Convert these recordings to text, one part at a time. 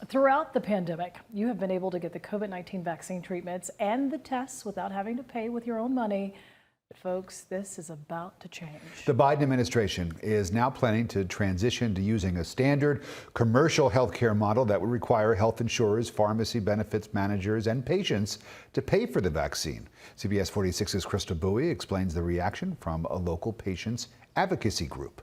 Throughout the pandemic, you have been able to get the COVID-19 vaccine treatments and the tests without having to pay with your own money. But folks, this is about to change. The Biden administration is now planning to transition to using a standard commercial healthcare model that would require health insurers, pharmacy benefits managers, and patients to pay for the vaccine. CBS 46's Krista Bowie explains the reaction from a local patients advocacy group.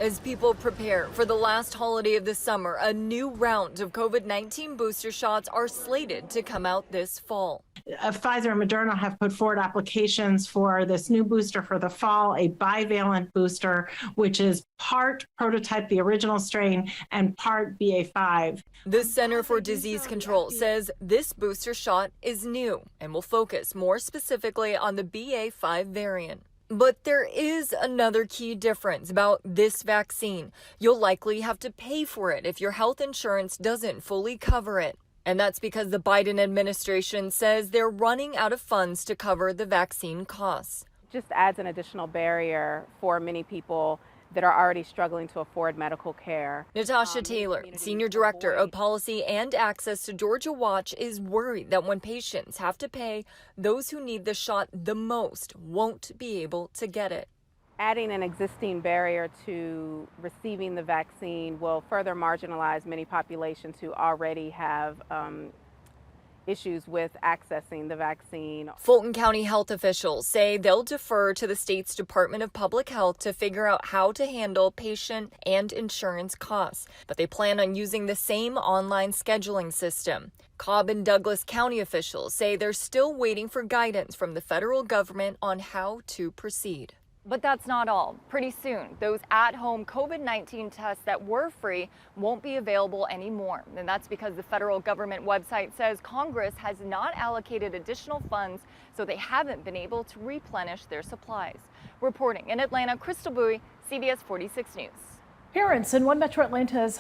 As people prepare for the last holiday of the summer, a new round of COVID-19 booster shots are slated to come out this fall. Pfizer and Moderna have put forward applications for this new booster for the fall, a bivalent booster, which is part prototype, the original strain, and part BA.5. The Center for Disease Control says this booster shot is new and will focus more specifically on the BA.5 variant. But there is another key difference about this vaccine. You'll likely have to pay for it if your health insurance doesn't fully cover it. And that's because the Biden administration says they're running out of funds to cover the vaccine costs. Just adds an additional barrier for many people that are already struggling to afford medical care. Natasha Taylor, Senior Director of Policy and Access to Georgia Watch, is worried that when patients have to pay, those who need the shot the most won't be able to get it. Adding an existing barrier to receiving the vaccine will further marginalize many populations who already have issues with accessing the vaccine. Fulton County health officials say they'll defer to the state's Department of Public Health to figure out how to handle patient and insurance costs, but they plan on using the same online scheduling system. Cobb and Douglas County officials say they're still waiting for guidance from the federal government on how to proceed. But that's not all. Pretty soon, those at-home COVID-19 tests that were free won't be available anymore. And that's because the federal government website says Congress has not allocated additional funds, so they haven't been able to replenish their supplies. Reporting in Atlanta, Krista Bowie, CBS 46 News. Parents in one Metro Atlanta